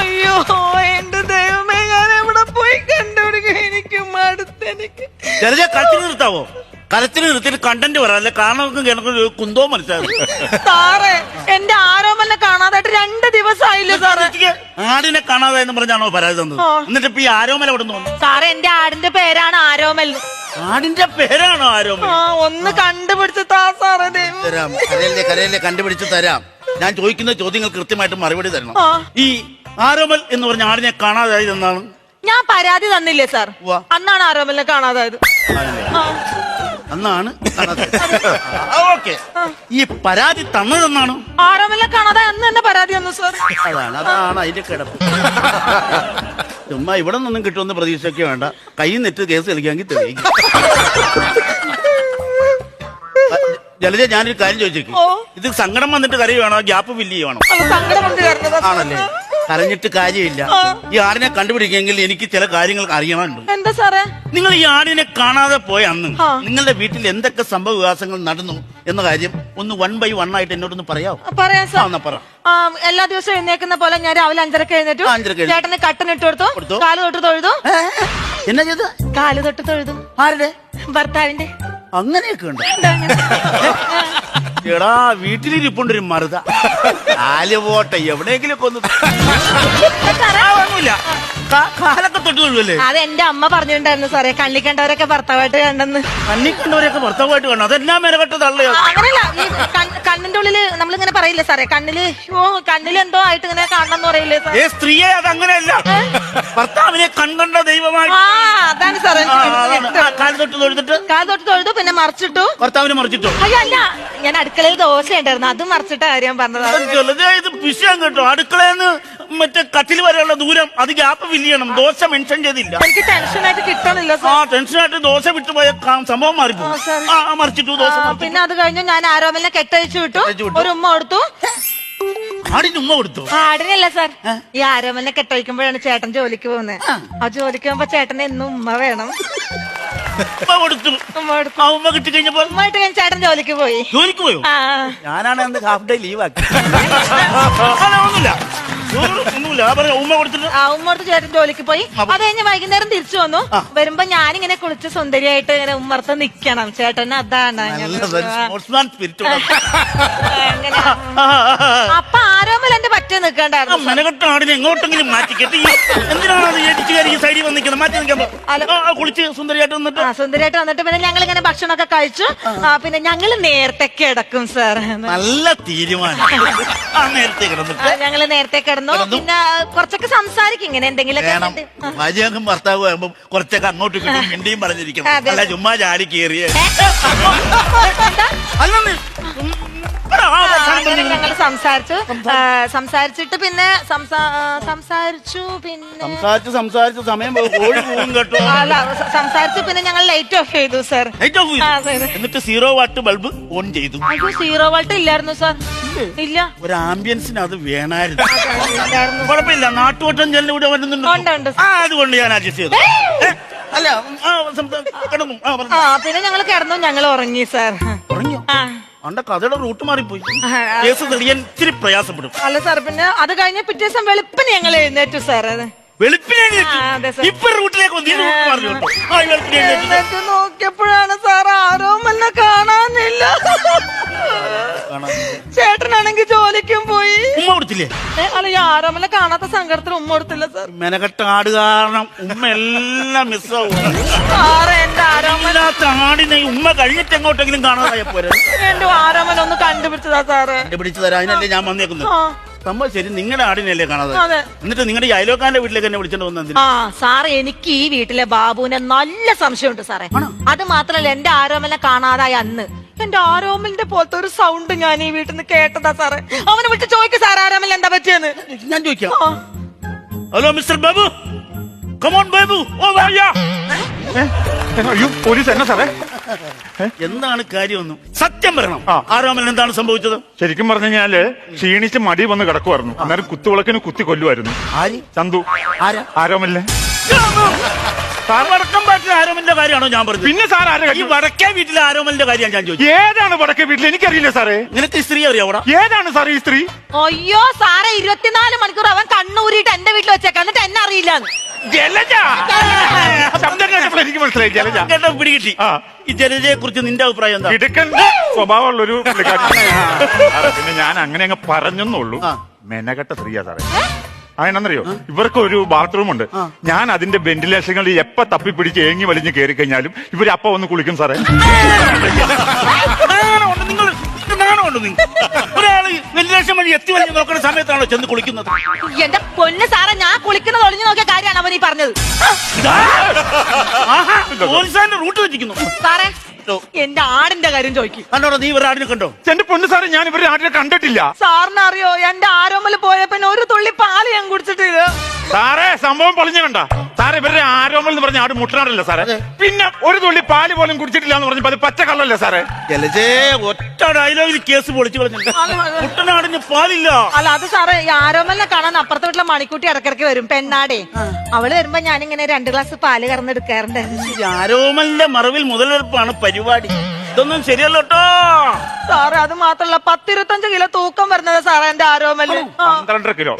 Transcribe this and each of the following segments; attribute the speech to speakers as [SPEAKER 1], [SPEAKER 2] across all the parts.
[SPEAKER 1] അയ്യോ എന്റെ ദൈവമേ, ഞാൻ എവിടെ പോയി കണ്ടുപിടിക്കും? എനിക്ക് മടുത്തെനിക്ക്.
[SPEAKER 2] കരച്ചിൽ നിർത്താവോ? കരച്ചിൽ നിർത്തിയിട്ട് കണ്ടന്റ് പറയാല്ലേ, കാരണം കിണക്കൊരു കുന്തോ മനസ്സിലാകും.
[SPEAKER 1] സാറേ എന്റെ ആരോമലിനെ കാണാതായിട്ട് 2 ദിവസമായില്ലേ സാറേ?
[SPEAKER 2] ആടിനെ കാണാതെ എന്ന് പറഞ്ഞാണോ പരാതി തന്നത്? എന്നിട്ട് ഇപ്പൊ ഈ ആരോമൽ എവിടെ നിന്ന് വന്നു?
[SPEAKER 1] സാറേ എന്റെ ആടിന്റെ പേരാണ് ആരോമൽ.
[SPEAKER 2] ആടിന്റെ പേരാണോ ആരോമൽ?
[SPEAKER 1] ഒന്ന് കണ്ടുപിടിച്ച് താ സാറേ.
[SPEAKER 2] തരാം, കരയല്ലേ കണ്ടുപിടിച്ച് തരാം. ഞാൻ ചോദിക്കുന്ന ചോദ്യങ്ങൾ കൃത്യമായിട്ട് മറുപടി തരണം. ഈ ആരോമൽ എന്ന് പറഞ്ഞ ആടിനെ കാണാതായത് എന്നാണ്?
[SPEAKER 1] ഞാൻ പരാതി തന്നില്ലേ സാർ? അന്നാണ് ആരോമലിനെ കാണാതായത്.
[SPEAKER 2] അന്നാണ് ഓക്കെ. ഈ പരാതി തന്നതെന്നാണ്?
[SPEAKER 1] ആരോമലിനെ കാണാതെ അന്ന് തന്നെ പരാതി തന്നു സാർ.
[SPEAKER 2] അതാണ് അതിന്റെ കിടപ്പ്. ചുമ്മാ ഇവിടെ നിന്നും കിട്ടുമെന്ന് പ്രതീക്ഷയ്ക്ക് വേണ്ട. കൈ നെറ്റ് കേസ് കളിക്കാമെങ്കിൽ തെളിയിക്കും. ജലജ, ഞാനൊരു കാര്യം ചോദിച്ചേക്കും. ഇത് സങ്കടം വന്നിട്ട് കരയുവാണോ ഗ്യാപ്പ് ഫില്ല് ചെയ്യുവാണോ? ആണല്ലേ? കരഞ്ഞിട്ട് കാര്യമില്ല. ഈ ആടിനെ കണ്ടുപിടിക്കുമെങ്കിൽ എനിക്ക് ചില കാര്യങ്ങൾ അറിയണമുണ്ട്.
[SPEAKER 1] എന്താ സാറേ?
[SPEAKER 2] നിങ്ങൾ ഈ ആടിനെ കാണാതെ പോയ അന്ന് നിങ്ങളുടെ വീട്ടിൽ എന്തൊക്കെ സംഭവ വികാസങ്ങൾ നടന്നു എന്ന കാര്യം ഒന്ന് 1 by 1 ആയിട്ട് എന്നോടൊന്ന് പറയാമോ?
[SPEAKER 1] പറയാം സാർ.
[SPEAKER 2] പറ.
[SPEAKER 1] എല്ലാ ദിവസവും എഴുന്നേക്കുന്ന പോലെ ഞാൻ രാവിലെ 5:30 എഴുന്നേറ്റു. ചേട്ടന് കട്ടനിട്ട് കൊടുത്തു. കാല് തൊട്ട് തൊഴുതു.
[SPEAKER 2] എന്നാ ചെയ്ത്?
[SPEAKER 1] കാല് തൊട്ട് തൊഴുതു.
[SPEAKER 2] ആരുടെ?
[SPEAKER 1] ഭർത്താവിന്റെ.
[SPEAKER 2] അങ്ങനെയൊക്കെ ഉണ്ട്. എടാ, വീട്ടിലിരിപ്പുണ്ടൊരു മറുത. കാല് പോട്ടെ, എവിടെയെങ്കിലും ഒന്നും കാലൊക്കെ തൊട്ട് തൊഴുവല്ലേ?
[SPEAKER 1] അത് എന്റെ അമ്മ പറഞ്ഞിട്ടുണ്ടായിരുന്നു സാറേ, കണ്ണി കണ്ടവരൊക്കെ ഭർത്താവായിട്ട് കണ്ടെന്ന്.
[SPEAKER 2] കണ്ണി കണ്ടവരൊക്കെ ഭർത്താവായിട്ട് കണ്ടു? അതെല്ലാം മേലകെട്ട് തള്ളയോ?
[SPEAKER 1] അങ്ങനെയല്ല, ഈ കണ്ണിന്റെ ഉള്ളില് നമ്മളിങ്ങനെ പറയില്ലേ സാറേ, കണ്ണിൽ എന്തോ ആയിട്ട് ഇങ്ങനെ കാണണം പറയില്ലേ സാർ?
[SPEAKER 2] സ്ത്രീയെ അതങ്ങനെയല്ല, ഭർത്താവിനെ കൺകണ്ട ദൈവമായി.
[SPEAKER 1] അതാണ് സാറേ.
[SPEAKER 2] കാല് തൊട്ട്
[SPEAKER 1] തൊഴുതു, പിന്നെ മറിച്ചിട്ടു.
[SPEAKER 2] ഭർത്താവിനെ മറിച്ചിട്ടോ?
[SPEAKER 1] അല്ല, ഞാൻ അടുക്കളയിൽ ദോശ ഉണ്ടായിരുന്നു, അത് മറിച്ചിട്ട കാര്യം പറഞ്ഞത്.
[SPEAKER 2] ഇത് വിഷയം കേട്ടോ. അടുക്കളയെന്ന് മറ്റേ കട്ടിൽ വരെയുള്ള ദൂരം അത് ഗ്യാപ്പ് ഫില്ല് ചെയ്യണം. ദോശ മെൻഷൻ ചെയ്തില്ല.
[SPEAKER 1] എനിക്ക് ടെൻഷനായിട്ട് കിട്ടണില്ല.
[SPEAKER 2] ടെൻഷനായിട്ട് ദോശ വിട്ടുപോയ സംഭവം മാറിപ്പോ. മറിച്ചിട്ടു ദോശ.
[SPEAKER 1] പിന്നെ അത് കഴിഞ്ഞു ഞാൻ ആരോമലിനെ കെട്ടഴിച്ചു വിട്ടു. ഒരു ഉമ്മ കൊടുത്തു.
[SPEAKER 2] ആടിന് ഉമ്മ കൊടുത്തു?
[SPEAKER 1] ആടിനല്ല സാർ, ഈ ആരോമലിനെ കെട്ടഴിക്കുമ്പോഴാണ് ചേട്ടൻ ജോലിക്ക് പോകുന്നത്. ആ ജോലിക്ക് പോകുമ്പോ ചേട്ടന് എന്നും ഉമ്മ വേണം.
[SPEAKER 2] ഉമ്മ കിട്ടി കഴിഞ്ഞപ്പോ
[SPEAKER 1] ചേട്ടൻ ജോലിക്ക് പോയി.
[SPEAKER 2] ജോലിക്ക് പോയോ? ഞാനാണ് അന്ന് ഹാഫ് ഡേ ലീവ് ആക്കി. ഉമ്മ കൊടുത്തിട്ട്
[SPEAKER 1] ചേട്ടൻ ജോലിക്ക് പോയി. അത് കഴിഞ്ഞ് വൈകുന്നേരം തിരിച്ചു വന്നു. വരുമ്പോ ഞാനിങ്ങനെ കുളിച്ച് സുന്ദരിയായിട്ട് ഇങ്ങനെ ഉമ്മർത്ത് നിക്കണം. ചേട്ടന് അതാണ്. അപ്പൊ ആരോമൽ എന്റെ പറ്റേ നിൽക്കണ്ടായിരുന്നു.
[SPEAKER 2] മെനകെട്ട ആടിനെ എങ്ങോട്ടെങ്കിലും മാറ്റിക്കെട്ടി എന്തിനാണ് സൈഡിൽ വന്നിരിക്കുന്നത്? മാറ്റി നിൽക്കാൻ കുളിച്ച് സുന്ദരിയായിട്ട് വന്നിട്ട്
[SPEAKER 1] പിന്നെ ഞങ്ങൾ ഇങ്ങനെ ഭക്ഷണമൊക്കെ കഴിച്ചു. പിന്നെ ഞങ്ങള് നേരത്തെ കിടക്കും സാർ.
[SPEAKER 2] നല്ല തീരുമാനം.
[SPEAKER 1] ഞങ്ങള് നേരത്തെ കിടന്നു. പിന്നെ കുറച്ചൊക്കെ സംസാരിക്കും ഇങ്ങനെ എന്തെങ്കിലുമൊക്കെ.
[SPEAKER 2] ഭാര്യക്കും ഭർത്താവ് ആകുമ്പോ കുറച്ചൊക്കെ അങ്ങോട്ടും ഇങ്ങോട്ടും മിണ്ടിയും പറഞ്ഞിരിക്കണം. അല്ല ചുമ്മാ ചാടി കയറിയ
[SPEAKER 1] ഞങ്ങൾ സംസാരിച്ചിട്ട് പിന്നെ
[SPEAKER 2] സംസാരിച്ചു സമയം പോകും കേട്ടോ.
[SPEAKER 1] അല്ല, സംസാരിച്ചു പിന്നെ ഞങ്ങൾ ലൈറ്റ് ഓഫ് ചെയ്തു സാർ.
[SPEAKER 2] എന്നിട്ട് 0 വാട്ട് ബൾബ് ഓൺ ചെയ്തു.
[SPEAKER 1] 0 വാട്ട് ഇല്ലായിരുന്നു സാർ. ഇല്ല, ഒരു
[SPEAKER 2] ആംബിയൻസിന് അത് വേണമായിരുന്നു. കുഴപ്പമില്ല, നാട്ടുവട്ടം ചെല്ലിന് ഇവിടെ വരുന്നുണ്ട്. അതുകൊണ്ട് ഞാൻ അഡ്ജസ്റ്റ് ചെയ്തു. അല്ല, കിടന്നു.
[SPEAKER 1] പിന്നെ ഞങ്ങൾ കിടന്നു, ഞങ്ങൾ ഉറങ്ങി സാർ.
[SPEAKER 2] ഉറങ്ങിയോ? അവന്റെ കഥയുടെ റൂട്ട് മാറിപ്പോയി. കേസ് തെളിയാൻ ഇത്തിരി പ്രയാസപ്പെടും.
[SPEAKER 1] അല്ല സാർ, പിന്നെ അത് കഴിഞ്ഞ പിറ്റേ ദിവസം വെളുപ്പിന് ഞങ്ങൾ എഴുന്നേറ്റു സാർ.
[SPEAKER 2] ഇപ്പൊ റൂട്ടിലേക്ക്
[SPEAKER 1] നോക്കിയപ്പോഴാണ് സാർ ആരോമലിനെ കാണാനില്ല. ചേട്ടനാണെങ്കിൽ ജോലിക്കും പോയി.
[SPEAKER 2] ഉമ്മ കൊടുത്തില്ലേ?
[SPEAKER 1] അല്ല, ഈ ആരോമലിനെ കാണാത്ത സങ്കടത്തിൽ ഉമ്മ കൊടുത്തില്ല സാർ.
[SPEAKER 2] മെനക്കെട്ട ആട് കാരണം ഉമ്മ എല്ലാം മിസ്സാവും.
[SPEAKER 1] എന്റെ
[SPEAKER 2] ആരോമലാത്ത ആടിനെ ഉമ്മ കഴിഞ്ഞിട്ട് എങ്ങോട്ടെങ്കിലും കാണാതായ പോരെ.
[SPEAKER 1] എന്റെ ആരോമൽ ഒന്ന് കണ്ടുപിടിച്ചതാ സാറ്.
[SPEAKER 2] കണ്ടുപിടിച്ചു തരാം, അതിനല്ലേ ഞാൻ വന്നേക്കുന്നത്. സംഭവം ശരി, നിങ്ങളുടെ ആടിനല്ലേ കാണാതെ? എന്നിട്ട് നിങ്ങളുടെ അയലോക്കാരന്റെ വീട്ടിലേക്ക് എന്നെ വിളിച്ചോണ്ട് വന്നത്?
[SPEAKER 1] സാറേ, എനിക്ക് ഈ വീട്ടിലെ ബാബുവിനെ നല്ല സംശയമുണ്ട് സാറേ. അത് മാത്രല്ല, എന്റെ ആരോമലിനെ കാണാതായ അന്ന് എന്റെ ആരോമലിന്റെ പോലത്തെ ഒരു സൗണ്ട് ഞാൻ ഈ വീട്ടിൽ നിന്ന് കേട്ടതാ സാറേ. അവനെ വിളിച്ച് ചോദിക്കും സാർ ആരോമലിന് എന്താ പറ്റിയെന്ന്.
[SPEAKER 2] ഞാൻ ചോദിക്കാം. Hello mister Babu, come on Babu.
[SPEAKER 3] Police എന്നാ സാറേ?
[SPEAKER 2] എന്താണ് കാര്യമൊന്നും സത്യം പറയണം. ആരോമലിന് എന്താണ് സംഭവിച്ചത്?
[SPEAKER 3] ശരിക്കും പറഞ്ഞു കഴിഞ്ഞാല് ക്ഷീണിച്ച് മടി വന്ന് കിടക്കുമായിരുന്നു. അന്നേരം കുത്തുവിളക്കിന് കുത്തി കൊല്ലുമായിരുന്നു.
[SPEAKER 2] ആര്?
[SPEAKER 3] ചന്തു. ആരോമലിനെ
[SPEAKER 2] വടക്കം പാട്ടിലെ ആരോമലിന്റെ കാര്യമാണോ ഞാൻ പറഞ്ഞത്?
[SPEAKER 3] പിന്നെ സാർ ആരെ
[SPEAKER 2] ഈ വടക്കേ വീട്ടിലെ ആരോമലിന്റെ കാര്യം ഞാൻ ചോദിച്ചു.
[SPEAKER 3] ഏതാണ് വടക്കേ വീട്ടിൽ? എനിക്കറിയില്ല സാറേ.
[SPEAKER 2] നിനക്ക് ഈ സ്ത്രീ അറിയാവൂടാ?
[SPEAKER 3] ഏതാണ് സാർ ഈ സ്ത്രീ?
[SPEAKER 1] അയ്യോ സാറേ, 24 മണിക്കൂർ അവൻ കണ്ണൂരിട്ട് എന്റെ വീട്ടിൽ വെച്ചേക്കാം, എന്നിട്ട് എന്നെ അറിയില്ല.
[SPEAKER 3] ജലജ. ശബ്ദം കേട്ടപ്പോൾ എനിക്ക് മനസ്സിലായി ജലജ.
[SPEAKER 2] കേട്ടോ, പിടികിട്ടി. ഈ ജലജയെ കുറിച്ച് നിന്റെ അഭിപ്രായം എന്താ?
[SPEAKER 3] ഇടുക്കൻ സ്വഭാവമുള്ളൊരു പിന്നെ ഞാൻ അങ്ങനെ അങ്ങ് പറഞ്ഞെന്നുള്ളൂ. മെനകെട്ട സ്ത്രീയാ സാറേ. അതിനെന്നറിയോ, ഇവർക്ക് ഒരു ബാത്റൂം ഉണ്ട്. ഞാൻ അതിന്റെ വെന്റിലേഷനുകളിൽ എപ്പ തപ്പിപ്പിടിച്ച് ഏങ്ങി വലിഞ്ഞ് കയറി കഴിഞ്ഞാലും ഇവര് അപ്പ വന്ന് കുളിക്കും സാറേ.
[SPEAKER 2] ഒരാള് വെന്റിലേഷൻ വഴി എത്തി വലിഞ്ഞ് നോക്കുന്ന സമയത്താണോ ചെന്ന് കുളിക്കുന്നത്?
[SPEAKER 1] എന്റെ പൊന്ന് സാറേ, ഞാൻ കുളിക്കുന്നത് ഒളിഞ്ഞു നോക്കിയ കാര്യമാണ് അവൻ ഈ പറഞ്ഞത്.
[SPEAKER 2] പോലീസുകാരന്റെ റൂട്ട് വെച്ചിരിക്കുന്നു.
[SPEAKER 1] സാറേ, എന്റെ ആടിന്റെ കാര്യം ചോദിക്കും.
[SPEAKER 2] കണ്ടോടോ, നീ ഇവരുടെ ആടിനെ കണ്ടോ?
[SPEAKER 3] എന്റെ പൊന്ന് സാറേ, ഞാൻ ഇവരുടെ ആടിനെ കണ്ടിട്ടില്ല.
[SPEAKER 1] സാറിന് അറിയോ, എന്റെ ആരോമൽ പോയപ്പോ ഒരു തുള്ളി പാല് ഞാൻ കുടിച്ചിട്ടില്ല.
[SPEAKER 3] സാറേ, സംഭവം പൊളിഞ്ഞു കണ്ട സാറേ. ഇവരുടെ ആരോമൽ എന്ന് പറഞ്ഞ ആട് മുട്ടനാടല്ലേ സാറേ? പിന്നെ ഒരു തുള്ളി പാല് പോലും കുടിച്ചിട്ടില്ല എന്ന് പറഞ്ഞപ്പോ അത് പച്ച കള്ളല്ലേ സാറേ?
[SPEAKER 2] ജലജേ, ഒറ്റ ഡയലോഗിൽ കേസ് പൊളിച്ചു കളഞ്ഞിട്ടുണ്ട്. മുട്ടനാടിന് പാലില്ല.
[SPEAKER 1] അല്ല, അത് സാറേ, ഈ ആരോമലിനെ കാണാൻ അപ്പുറത്തെ വീട്ടിലെ മണിക്കൂട്ടി ഇടക്കിടക്ക് വരും, പെണ്ണാടേ. അവള് വരുമ്പോ ഞാനിങ്ങനെ 2 ഗ്ലാസ് പാല് കറന്നെടുക്കാറുണ്ട്.
[SPEAKER 2] ആരോമലിന്റെ മറവിൽ മുതലെടുപ്പാണ് പരിപാടി. ഇതൊന്നും ശരിയല്ലോട്ടോ
[SPEAKER 1] സാറേ. അത് മാത്രല്ല, 10-25 കിലോ തൂക്കം വരുന്നത് സാറേ എന്റെ ആരോമല്.
[SPEAKER 3] 12 കിലോ.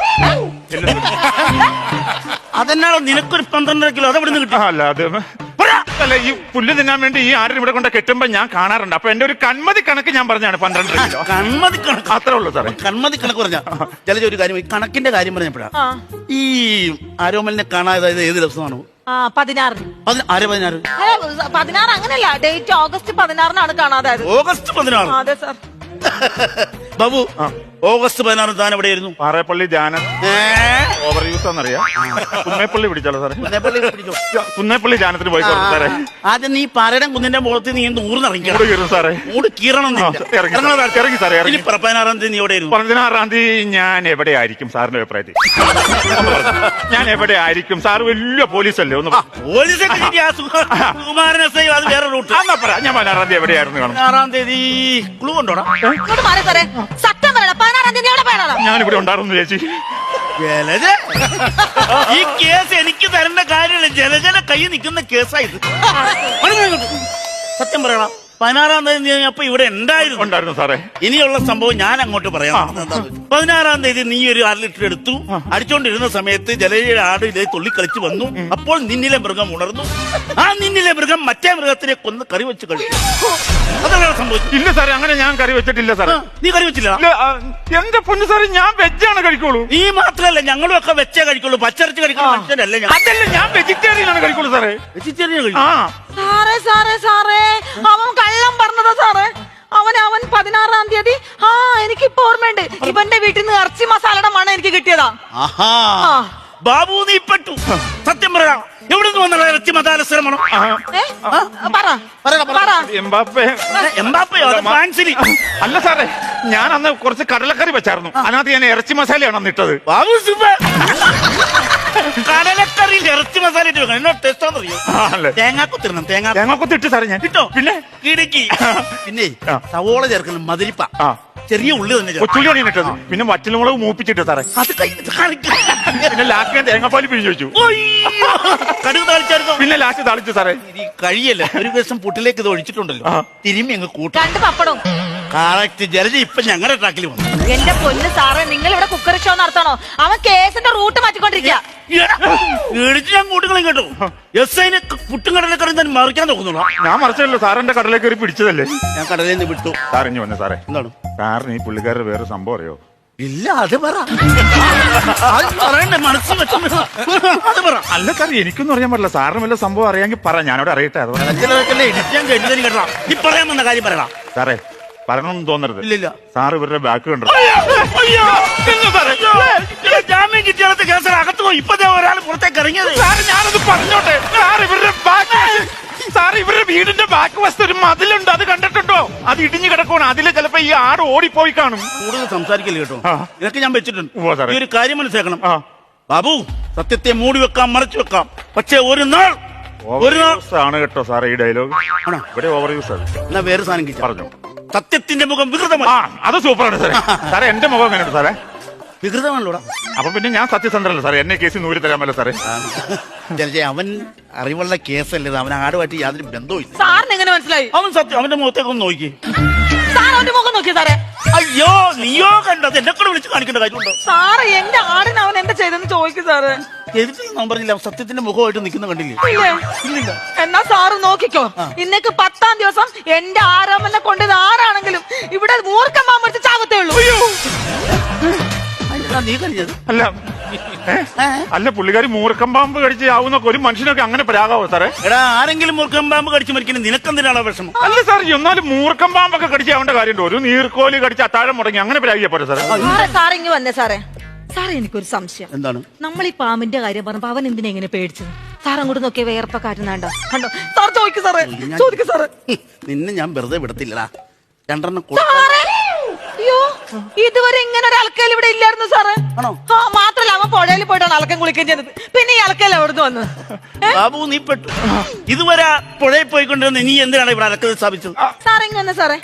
[SPEAKER 2] അതെന്നാണോ നിനക്കൊരു 12 കിലോ? അതെവിടെ കിട്ടും?
[SPEAKER 3] അല്ല, അത് അല്ല, ഈ പുല്ല് തിന്നാൻ വേണ്ടി ഈ ആടിനെ ഇവിടെ കൊണ്ട് കെട്ടുമ്പോ ഞാൻ കാണാറുണ്ട്. അപ്പൊ എന്റെ ഒരു കൺമതി കണക്ക് ഞാൻ പറഞ്ഞാണ് 12 കിലോ.
[SPEAKER 2] കൺമതി കണക്ക്
[SPEAKER 3] അത്രേ ഉള്ളൂ സാറേ.
[SPEAKER 2] കൺമതി കണക്ക് പറഞ്ഞ ജലജ ഒരു കാര്യം, ഈ കണക്കിന്റെ കാര്യം പറഞ്ഞപ്പോഴാ ഈ ആരോമലിനെ കാണാതെ ഏത് ദിവസമാണോ?
[SPEAKER 1] 16.
[SPEAKER 2] 16
[SPEAKER 1] 16 അങ്ങനല്ല, ഡേറ്റ് ഓഗസ്റ്റ് 16 കാണാതായത്.
[SPEAKER 2] ഓഗസ്റ്റ് 16?
[SPEAKER 1] അതെ സാർ.
[SPEAKER 2] ബാബു, ഓഗസ്റ്റ് 16 താൻ എവിടെയായിരുന്നു?
[SPEAKER 3] പാറേപ്പള്ളി ധ്യാനം ഓവർ യൂസ് ആണെന്നറിയാം. കുന്നേപ്പള്ളി പിടിച്ചാലോ സാറേ? കുന്നേപ്പള്ളി ധ്യാനത്തിന് പോയി സാറേ.
[SPEAKER 2] ആദ്യം നീ പാറയുടെ കുന്നിന്റെ മുഖത്ത് നീ ഊർന്നിറങ്ങിക്കണം
[SPEAKER 3] സാറേ.
[SPEAKER 2] ഊട് കീറണം.
[SPEAKER 3] ഇറങ്ങി സാറേ.
[SPEAKER 2] 16 തീയതി നീ എവിടെയായിരുന്നു?
[SPEAKER 3] 16 തീയതി ഞാൻ എവിടെയായിരിക്കും സാറിന്റെ അഭിപ്രായത്തിൽ? ഞാൻ എവിടെ ആയിരിക്കും? സാർ വലിയ പോലീസല്ലേ? ഒന്ന്
[SPEAKER 2] പോലീസ് കുമാരൻ എസ് ഐ, അത് വേറെ റൂട്ട്.
[SPEAKER 3] ഞാൻ 16 തീയതി എവിടെയായിരുന്നു കാണും?
[SPEAKER 2] 16 തീയതി ക്ലൂ ഉണ്ടോടാ?
[SPEAKER 1] സത്യം പറയണം, 16 തീയതി എവിടെ പോയതാണ്?
[SPEAKER 3] ഞാനിവിടെ ഉണ്ടായിരുന്നു ചേച്ചി.
[SPEAKER 2] ജലജ, ഈ കേസ് എനിക്ക് തരേണ്ട കാര്യമില്ല. ജലജയുടെ കൈ നിൽക്കുന്ന കേസായത്. സത്യം പറയണം, 16 തീയതി അപ്പൊ ഇവിടെ ഉണ്ടായിരുന്നു
[SPEAKER 3] സാറേ.
[SPEAKER 2] ഇനിയുള്ള സംഭവം ഞാൻ അങ്ങോട്ട് പറയാം. 16 തീയതി നീ ഒരു 1/2 ലിറ്റർ എടുത്തു. അടിച്ചോണ്ടിരുന്ന സമയത്ത് ജലജയുടെ ആട് ഇതേ തുള്ളി കളിച്ചു വന്നു. അപ്പോൾ നിന്നിലെ മൃഗം ഉണർന്നു. ആ നിന്നിലെ മൃഗം മറ്റേ മൃഗത്തിനെ കൊന്ന് കറി വെച്ച് കഴിച്ചു. അതാണ് സംഭവിച്ചത്.
[SPEAKER 3] ഇല്ല സാറേ, അങ്ങനെ ഞാൻ കറി വെച്ചിട്ടില്ല സാറേ.
[SPEAKER 2] നീ കറി വെച്ചില്ല?
[SPEAKER 3] എന്റെ പൊന്നു സാറേ, ഞാൻ വെജാണ് കഴിക്കുള്ളൂ.
[SPEAKER 2] നീ മാത്രല്ല, ഞങ്ങളും ഒക്കെ വെച്ചേ കഴിക്കുള്ളൂ. പച്ചരച്ച് കഴിക്കുന്ന മനുഷ്യനല്ലേ ഞാൻ.
[SPEAKER 3] അതല്ല, ഞാൻ വെജിറ്റേറിയൻ ആണ് കഴിക്കുള്ളൂ സാറേ.
[SPEAKER 2] വെജിറ്റേറിയൻ കഴിക്കും?
[SPEAKER 1] സാറേ, അവൻ കള്ളം പറഞ്ഞതാ സാറേ. അവൻ 16 തീയതി എനിക്കിപ്പോ ഓർമ്മയുണ്ട്, ഇവന്റെ വീട്ടിൽ നിന്ന് ഇറച്ചി മസാലയുടെ മണം എനിക്ക് കിട്ടിയതാ.
[SPEAKER 2] ബാബു, നീ പെട്ടു. സത്യം പറയാ, എവിടെ നിന്ന് വന്ന ഇറച്ചി മസാല ശ്രമണം?
[SPEAKER 3] അല്ല സാറേ, ഞാൻ അന്ന് കുറച്ച് കടലക്കറി വെച്ചായിരുന്നു. അതിനകത്ത് ഞാൻ ഇറച്ചി മസാലയാണ് അന്ന് ഇട്ടത്.
[SPEAKER 2] ബാബു, കടലക്കറിയിൽ ഇറച്ചി മസാല ഇട്ട് വെക്കണം. എന്നോട് ടേസ്റ്റാന്ന് അറിയോ? തേങ്ങാക്കൊത്തിരണം.
[SPEAKER 3] തേങ്ങാക്കൊത്തിട്ട് സാറേ ഞാൻ
[SPEAKER 2] കിട്ടോ? പിന്നെ ഇടുക്കി. പിന്നെ സവോള ചേർക്കണം, മധുരിപ്പ, ചെറിയ ഉള്ളി തന്നെ
[SPEAKER 3] കൊച്ചുള്ളിയാണ് ഇട്ടത്. പിന്നെ വറ്റൽമുളക് മൂപ്പിച്ചിട്ട് സാറേ.
[SPEAKER 2] അത്
[SPEAKER 3] പിന്നെ ലാസ്റ്റ് തേങ്ങാപ്പാല് പിഴിഞ്ഞു വെച്ചു.
[SPEAKER 2] കടുക് താളിച്ചായിരുന്നു.
[SPEAKER 3] പിന്നെ ലാസ്റ്റ് താളിച്ചു സാറേ.
[SPEAKER 2] കഴിയല്ല, ഒരു ദിവസം പുട്ടിലേക്ക് ഇത് ഒഴിച്ചിട്ടുണ്ടല്ലോ, തിരുമ്മി അങ്ങ് കൂട്ടും.
[SPEAKER 1] 2 പപ്പടവും.
[SPEAKER 2] കറക്റ്റ്. ജലജ ഇപ്പൊ ഞങ്ങളുടെ ട്രാക്കിൽ വന്നു.
[SPEAKER 1] എന്റെ പൊന്ന് സാറേ, നിങ്ങൾ ഇവിടെ കുക്കറി ഷോ നടത്തണോ? അവൻ കേസിന്റെ റൂട്ട് മാറ്റിക്കൊണ്ടിരിക്കുക.
[SPEAKER 2] ഞാൻ കൂട്ടുകളും കേട്ടോ. എസ് ഐനെ പുട്ടും കടലക്കറി തന്നെ മറിക്കാൻ നോക്കുന്നുള്ളൂ.
[SPEAKER 3] ഞാൻ മറിച്ചല്ലോ, സാറിന്റെ കടലേക്ക് കയറി പിടിച്ചതല്ലേ.
[SPEAKER 2] ഞാൻ കടലിൽ നിന്ന് വിട്ടു.
[SPEAKER 3] സാറിഞ്ഞു വന്നെ സാറേ.
[SPEAKER 2] എന്താണ്
[SPEAKER 3] സാറിന് ഈ പുള്ളിക്കാരുടെ വേറെ സംഭവം അറിയോ?
[SPEAKER 2] ഇല്ല, അത് പറ. പറയണ്ടേ, മനസ്സിൽ വെച്ചു. അത് പറ.
[SPEAKER 3] അല്ല സാർ, എനിക്കൊന്നും അറിയാൻ പറ്റില്ല. സാറിന് വല്ല സംഭവം അറിയാമെങ്കിൽ പറ, ഞാനോട് അറിയട്ടെ.
[SPEAKER 2] ഇടിക്കാൻ കഴിഞ്ഞതിന് കേട്ടോ. ഈ പറയാൻ വന്ന കാര്യം പറയണം
[SPEAKER 3] സാറേ. പറയണമെന്ന് തോന്നരുത്.
[SPEAKER 2] ഇല്ലില്ല.
[SPEAKER 3] സാർ ഇവരുടെ ബാക്ക് കണ്ടു.
[SPEAKER 2] ജാമ്യം കിട്ടിയാലത്തെ കേസ് അകത്ത് പോയി. ഇപ്പത്തെ ഒരാൾ പുറത്തേക്ക് ഇറങ്ങിയത്.
[SPEAKER 3] ഞാനത് പറഞ്ഞോട്ടെ. സാർ ഇവരുടെ ബാക്ക്, സാർ ഇവരുടെ വീടിന്റെ ബാക്ക് വശത്ത് ഒരു മതിലുണ്ട്, അത് കണ്ടിട്ടുണ്ടോ? അത് ഇടിഞ്ഞു കിടക്കണം. അതില് ചിലപ്പോ ഈ ആട് ഓടിപ്പോയി കാണും.
[SPEAKER 2] കൂടുതൽ സംസാരിക്കില്ല കേട്ടോ. ഇതൊക്കെ ഞാൻ വെച്ചിട്ടുണ്ട്.
[SPEAKER 3] ഈ
[SPEAKER 2] ഒരു കാര്യം മനസ്സിലാക്കണം ബാബു, സത്യത്തെ മൂടി വെക്കാം, മറച്ചു വെക്കാം. പക്ഷെ ഒരു നാൾ
[SPEAKER 3] ആണ് കേട്ടോ സാറേ ഈ ഡയലോഗ്. ഇവിടെ ഓവർ യൂസ് ആണ്.
[SPEAKER 2] എന്നാ വേറെ സാധനം പറഞ്ഞു. സത്യത്തിന്റെ മുഖം വികൃതമാണ്.
[SPEAKER 3] അത് സൂപ്പറാണ് സാറേ. സാറേ, എന്റെ മുഖം എങ്ങനെയുണ്ട് സാറേ?
[SPEAKER 2] വികൃതമാണല്ലോടാ.
[SPEAKER 3] അപ്പൊ പിന്നെ ഞാൻ സത്യസന്ധനല്ല സാറേ, എന്നെ കേസ് നൂരി തരാമല്ലോ സാറേ.
[SPEAKER 2] ജലജ അവൻ അറിവുള്ള കേസല്ലേ, അവൻ ആടുമായിട്ട് യാതൊരു ബന്ധവും ഇല്ല.
[SPEAKER 1] സാറിന് എങ്ങനെ മനസ്സിലായി?
[SPEAKER 2] അവൻ സത്യം, അവന്റെ മുഖത്തേക്ക് ഒന്ന് നോക്കി.
[SPEAKER 1] സാർ അവന്റെ മുഖം നോക്കിയ സാറേ?
[SPEAKER 2] അയ്യോ നീയോ കണ്ടത്, എന്നെ കൂടെ വിളിച്ച് കാണിക്കേണ്ട കാര്യമുണ്ടോ?
[SPEAKER 1] സാറ് എന്റെ ആടിന് അവൻ എന്താ ചെയ്തെന്ന് ചോദിക്കും സാറ്.
[SPEAKER 2] ചെയ്തിട്ടില്ല പറഞ്ഞില്ല, സത്യത്തിന്റെ മുഖമായിട്ട് നിൽക്കുന്ന കണ്ടില്ലേ?
[SPEAKER 1] ഇല്ല. എന്നാ സാറ് നോക്കിക്കോ, ഇന്നേക്ക് 10ാം ദിവസം എന്റെ ആരോമലിനെ കൊണ്ടത് ആരാണെങ്കിലും ഇവിടെ മൂർഖം മാമടിച്ച് ചാവത്തേ ഉള്ളൂ.
[SPEAKER 2] നീ കഴിഞ്ഞത്
[SPEAKER 3] അല്ല അല്ല പുള്ളിക്കാരി മൂർഖം പാമ്പ് കടിച്ച് ആവുന്നൊക്കെ ഒരു മനുഷ്യനൊക്കെ അങ്ങനെ പ്രാകാവോ സാറേ?
[SPEAKER 2] എടാ ആരെങ്കിലും മൂർഖം പാമ്പ് കടിച്ച് മരിക്കുന്നത് നിനക്കെന്തിനാണോ വിഷമം?
[SPEAKER 3] അല്ല സാർ, എന്നാലും മൂർഖം പാമ്പൊക്കെ കടിച്ച് ആവേണ്ട കാര്യമുണ്ടോ? ഒരു നീർക്കോലി കടിച്ച് അത്താഴം മുടങ്ങി അങ്ങനെ പ്രാഗിയാ പോരെ സാറേ?
[SPEAKER 1] സാറേ ഇങ്ങ് വന്നേ സാറേ. സാറേ എനിക്കൊരു സംശയം.
[SPEAKER 2] എന്താണ്?
[SPEAKER 1] നമ്മൾ ഈ പാമ്പിന്റെ കാര്യം പറഞ്ഞപ്പോ അവൻ എന്തിനാ എങ്ങനെ പേടിച്ചത്? സാർ അങ്ങോട്ട് നോക്കിയ വേർപ്പ കാറ്റുന്നാണ്ടോ കണ്ടോ? സാർ ചോദിക്കും സാറേ, ചോദിക്കും സാറേ.
[SPEAKER 2] നിന്നെ ഞാൻ വെറുതെ വിടത്തില്ലടാ, 2
[SPEAKER 1] സാറേ, അയ്യോ ഇതുവരെ ഇങ്ങനെ ഒരു അലക്കൽ ഇവിടെ ഇല്ലായിരുന്നു സാറേ.
[SPEAKER 2] ആണോ?
[SPEAKER 1] ആ മാത്രല്ല അവൻ പുഴയിൽ പോയിട്ടാണ് അലക്കം കുളിക്കുകയും ചെയ്തത്. പിന്നെ ഈ അലക്കൽ എവിടുന്ന് വന്നു?
[SPEAKER 2] ബാബു നീ പെട്ടു. ഇതുവരെ പുഴയിൽ പോയിക്കൊണ്ടിരുന്ന നീ എന്തിനാണ് ഇവിടെ അലക്കൽ സ്ഥാപിച്ചത്?
[SPEAKER 1] സാറേ ഇങ്ങ് വന്നേ സാറേ.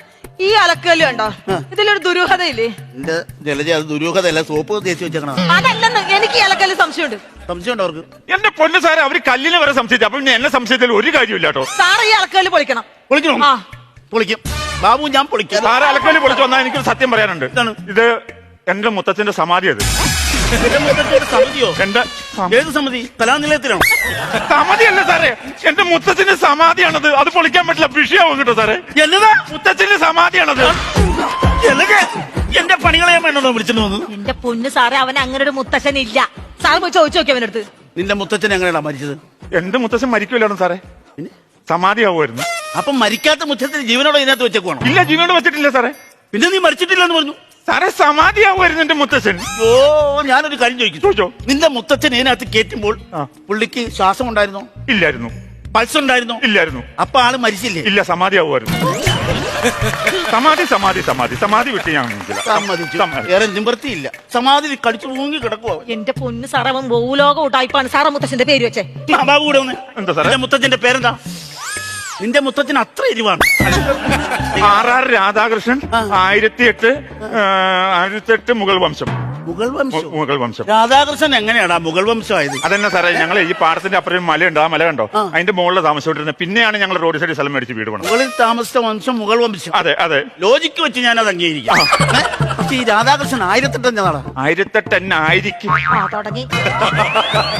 [SPEAKER 1] ഈ അലക്കല് കണ്ടോ, ഇതിലൊരു ദുരൂഹതയില്ലേ?
[SPEAKER 2] എന്റെ ജലജ അത് ദുരൂഹതയല്ല, സോപ്പ് തേച്ച് വെച്ചേക്കണം.
[SPEAKER 1] അതല്ലെന്ന് എനിക്ക് ഈ അലക്കല് സംശയമുണ്ട്.
[SPEAKER 2] സംശയമുണ്ടോ അവർക്ക്?
[SPEAKER 3] എന്റെ പൊന്ന് സാറേ, അവര് കല്ലിന് വരെ സംശയിച്ചു. അപ്പൊ പിന്നെ എന്നെ സംശയത്തിൽ ഒരു കാര്യമില്ല കേട്ടോ.
[SPEAKER 1] സാറേ ഈ അലക്കല് പൊളിക്കണം.
[SPEAKER 2] പൊളിക്കണം?
[SPEAKER 1] ആ
[SPEAKER 2] പൊളിക്കും ബാബു, ഞാൻ പൊളിക്കാം.
[SPEAKER 3] സാറ് അലക്കല് പൊളിച്ചു വന്നാൽ എനിക്കൊരു സത്യം പറയാനുണ്ട്. ഇത് എന്റെ മുത്തച്ഛന്റെ സമാധി. അത്
[SPEAKER 2] സമിതിയോ?
[SPEAKER 3] എന്റെ
[SPEAKER 2] ഏത് സമിതി? കലാനിലയത്തിലാണോ?
[SPEAKER 3] സമാധിയല്ല സാറേ, എന്റെ മുത്തച്ഛന്റെ സമാധിയാണത്. അത് പൊളിക്കാൻ പറ്റില്ല, വിഷയാവും കേട്ടോ സാറേ.
[SPEAKER 2] എന്നതാ?
[SPEAKER 3] മുത്തച്ഛന്റെ സമാധിയാണത്.
[SPEAKER 2] എന്റെ പണികളെ വേണോ വിളിച്ചിട്ട് വന്നു?
[SPEAKER 1] എന്റെ പൊന്ന് സാറേ, അവൻ അങ്ങനെ ഒരു മുത്തശ്ശൻ ഇല്ല. സാർ പോയി ചോദിച്ചു നോക്കി അവനടുത്ത്.
[SPEAKER 2] നിന്റെ മുത്തച്ഛൻ എങ്ങനെയാ മരിച്ചത്?
[SPEAKER 3] എന്റെ മുത്തച്ഛൻ മരിക്കില്ലായിരുന്നു സാറേ, സമാധിയാവുമായിരുന്നു.
[SPEAKER 2] അപ്പൊ മരിക്കാത്ത മുത്തച്ഛന് ജീവനോടെ ഇതിനകത്ത് വെച്ചേക്കുവാണോ?
[SPEAKER 3] ഇല്ല, ജീവനോട് വെച്ചിട്ടില്ല സാറേ.
[SPEAKER 2] പിന്നെ നീ മരിച്ചിട്ടില്ലെന്ന് പറഞ്ഞു
[SPEAKER 3] സാറേ. സമാധിയാവുമായിരുന്നു എന്റെ മുത്തച്ഛൻ.
[SPEAKER 2] ഓ, ഞാനൊരു കാര്യം ചോദിച്ചു. നിന്റെ മുത്തച്ഛൻ ഇതിനകത്ത് കയറ്റുമ്പോൾ പുള്ളിക്ക് ശ്വാസം ഉണ്ടായിരുന്നോ?
[SPEAKER 3] ഇല്ലായിരുന്നു.
[SPEAKER 2] പൾസ് ഉണ്ടായിരുന്നോ?
[SPEAKER 3] ഇല്ലായിരുന്നു.
[SPEAKER 2] അപ്പൊ ആള് മരിച്ചില്ലേ?
[SPEAKER 3] ഇല്ല, സമാധിയാവുമായിരുന്നു. സമാധി സമാധി സമാധി സമാധി വിട്ട് ഞാൻ
[SPEAKER 2] സമ്മതിച്ചു. വേറെ നിവൃത്തിയില്ല, സമാധി കടിച്ചു പൂങ്ങി കിടക്കുവോ?
[SPEAKER 1] എന്റെ പൊന്ന് സാറേ, അവൻ ഭൂലോക ഊട്ടായിപ്പാണ്. സാറേ മുത്തച്ഛന്റെ പേര് വെച്ചേ.
[SPEAKER 2] ബാബു കൂടെ ഒന്ന്.
[SPEAKER 3] എന്താ സാറേ?
[SPEAKER 2] മുത്തച്ഛന്റെ പേരെന്താ? നിന്റെ മുത്തച്ഛൻ അത്ര എരിവാണ്.
[SPEAKER 3] ആർ രാധാകൃഷ്ണൻ, 1008 മുഗൾ വംശം. മുഗൾ വംശം.
[SPEAKER 2] രാധാകൃഷ്ണൻ എങ്ങനെയാടാ മുഗൾ വംശമായത്?
[SPEAKER 3] അതന്നെ സാറേ, ഞങ്ങൾ ഈ പാടത്തിന്റെ അപ്പുറം മലയുണ്ട്. ആ മല കണ്ടോ, അതിന്റെ മുകളിൽ താമസിച്ചോണ്ടിരുന്നത്. പിന്നെയാണ് ഞങ്ങൾ റോഡ് സൈഡ് സ്ഥലം മേടിച്ച് വീട് പണിത്.
[SPEAKER 2] മുകളിൽ താമസിച്ച വംശം മുഗൾ വംശം.
[SPEAKER 3] അതെ അതെ,
[SPEAKER 2] ലോജിക്ക് വെച്ച് ഞാൻ അത് അംഗീകരിക്കാം. പക്ഷെ ഈ രാധാകൃഷ്ണൻ 1008
[SPEAKER 3] 1008 ആയിരിക്കും.
[SPEAKER 1] തുടങ്ങി.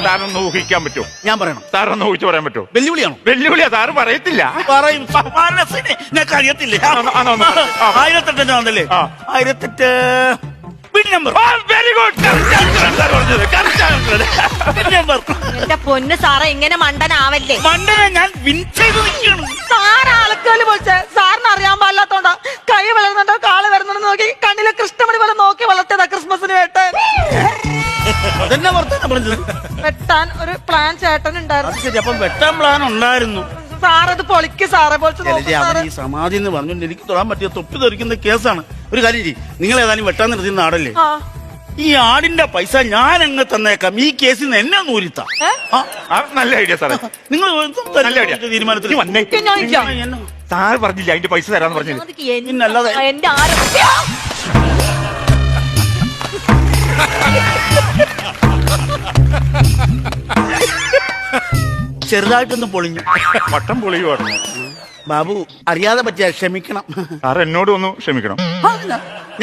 [SPEAKER 3] സാറൊന്ന് ഊഹിക്കാൻ പറ്റുമോ?
[SPEAKER 2] ഞാൻ പറയണം?
[SPEAKER 3] സാറൊന്ന് ഊഹിച്ചു പറയാൻ പറ്റുമോ?
[SPEAKER 2] വെല്ലുവിളിയാണോ?
[SPEAKER 3] വെല്ലുവിളിയാ. സാറ് പറയത്തില്ല.
[SPEAKER 2] പറയും. അറിയത്തില്ലേ? 1008 ആണല്ലേ? 1008 നമ്പർ.
[SPEAKER 3] Very good.
[SPEAKER 1] എന്റെ പൊന്ന് സാറേ, ഇങ്ങനെ മണ്ടനാവല്ലേ.
[SPEAKER 2] മണ്ടനെ ഞാൻ വിൻ ചെയ്ത് നിൽക്കണം.
[SPEAKER 1] സാറ് അലക്കല് പൊളിച്ചേ. സാറിന് അറിയാൻ പാടില്ലാത്തോണ്ടാ. കൈ വളർന്നുണ്ടോ കാള് വരുന്നുണ്ടോ നോക്കി കണ്ണിലെ കൃഷ്ണമണി പോലെ നോക്കി വളർത്തിയതാ ക്രിസ്മസിന് വെട്ടാൻ.
[SPEAKER 2] അതെന്നെ പുറത്താണ് പറഞ്ഞത്.
[SPEAKER 1] വെട്ടാൻ ഒരു പ്ലാൻ ചേട്ടൻ ഉണ്ടായിരുന്നു.
[SPEAKER 2] ശരി, അപ്പം വെട്ടാൻ പ്ലാൻ ഉണ്ടായിരുന്നു.
[SPEAKER 1] സാറത് പൊളിക്ക് സാറേ, പൊളിച്ച് നോക്ക് സാറേ.
[SPEAKER 2] ഈ സമാധി എന്ന് പറഞ്ഞുകൊണ്ട് എനിക്ക് തൊടാൻ പറ്റിയ തൊപ്പി തെറിക്കുന്ന കേസാണ്. ഒരു കാര്യം ചെയ്യും, നിങ്ങൾ ഏതായാലും വെട്ടാൻ നിർത്തുന്ന ആടല്ലേ, ഈ ആടിന്റെ പൈസ ഞാൻ അങ്ങ് തന്നേക്കാം. ഈ കേസിൽ നിന്ന് എന്നെ നൂരിത്താം.
[SPEAKER 3] നല്ല ഐഡിയ സാറേ.
[SPEAKER 2] നിങ്ങൾ
[SPEAKER 3] നല്ല ഐഡിയ.
[SPEAKER 2] തീരുമാനത്തിൽ
[SPEAKER 3] സാറ് പറഞ്ഞില്ല അതിന്റെ പൈസ തരാന്ന് പറഞ്ഞില്ല.
[SPEAKER 2] പിന്നല്ലാതെ
[SPEAKER 1] എന്റെ ആരും
[SPEAKER 2] ചെറുതായിട്ടൊന്ന് പൊളിഞ്ഞു.
[SPEAKER 3] വട്ടം പൊളിയുമായിരുന്നു.
[SPEAKER 2] ബാബു അറിയാതെ പറ്റിയ ക്ഷമിക്കണം.
[SPEAKER 3] സാറ് എന്നോട് ഒന്ന് ക്ഷമിക്കണം.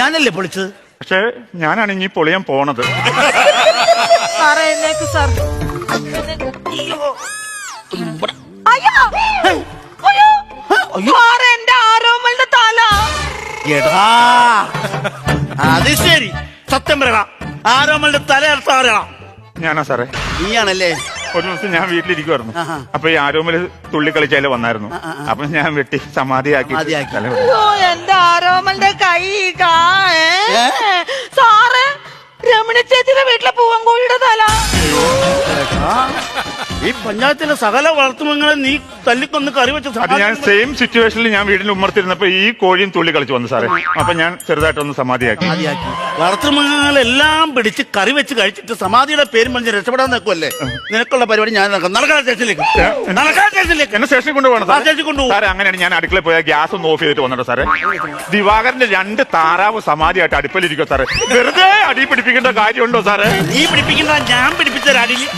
[SPEAKER 2] ഞാനല്ലേ പൊളിച്ചത്?
[SPEAKER 3] പക്ഷെ ഞാനാണ് ഇനി പൊളിയാൻ പോണത്.
[SPEAKER 1] സാറേ എന്നേക്ക് സാർ. എന്റെ ആരോമലിന്റെ തല.
[SPEAKER 2] എടാ അത് ശരി, സത്യം പറയണം. ആരോമലിന്റെ തല അടുത്ത ആരാ?
[SPEAKER 3] ഞാനാ സാറേ.
[SPEAKER 2] നീയാണല്ലേ?
[SPEAKER 3] ഒരു ദിവസം ഞാൻ വീട്ടിലിരിക്കുവായിരുന്നു. അപ്പൊ ഈ ആരോമല് തുള്ളി കളിച്ചാല് വന്നായിരുന്നു. അപ്പൊ ഞാൻ വെട്ടി സമാധിയാക്കി.
[SPEAKER 1] എന്റെ ആരോമലിന്റെ കൈ സാറ് രമണി ചേച്ചിയുടെ വീട്ടിലെ പൂവൻകോഴിയുടെ തല.
[SPEAKER 2] ഈ പഞ്ചായത്തിലെ സകല വളർത്തുമൃഗങ്ങളെ നീ തല്ലിക്കൊന്ന് കറി വെച്ച
[SPEAKER 3] അത് ഞാൻ സെയിം സിറ്റുവേഷനിൽ ഞാൻ വീടിന്റെ ഉമ്മർത്തിരുന്നപ്പോ ഈ കോഴിയും തുള്ളി കളിച്ചു വന്നു സാറേ. അപ്പൊ ഞാൻ ചെറുതായിട്ടൊന്ന് സമാധിയാക്കി.
[SPEAKER 2] വളർത്തുമൃഗങ്ങളെല്ലാം പിടിച്ച് കറി വെച്ച് കഴിച്ചിട്ട് സമാധിയുടെ പേരും പറഞ്ഞ് രക്ഷപ്പെടാൻ നിൽക്കുമല്ലേ? നിനക്കുള്ള പരിപാടി ഞാൻ നടക്കാം. നടക്കാൻ സ്റ്റേഷനിലേക്ക്, നടക്കാൻ സ്റ്റേഷനിലേക്ക്.
[SPEAKER 3] എന്നെ സ്റ്റേഷനിൽ കൊണ്ടുപോകണം
[SPEAKER 2] സ്റ്റേഷനിൽ കൊണ്ടുപോകും
[SPEAKER 3] സാറേ. അങ്ങനെയാണ് ഞാൻ അടുക്കളയിൽ പോയാൽ ഗ്യാസ് ഒന്ന് ഓഫ് ചെയ്തിട്ട് വന്നിട്ടോ സാറേ. ദിവാകരന്റെ 2 താറാവ് സമാധിയായിട്ട് അടുപ്പിലിരിക്കോ സാറേ. വെറുതെ അടി പിടിപ്പിക്കേണ്ട കാര്യമുണ്ടോ സാറേ?
[SPEAKER 2] നീ പിടിപ്പിക്കേണ്ട, ഞാൻ പിടിപ്പിച്ച അടിയിൽ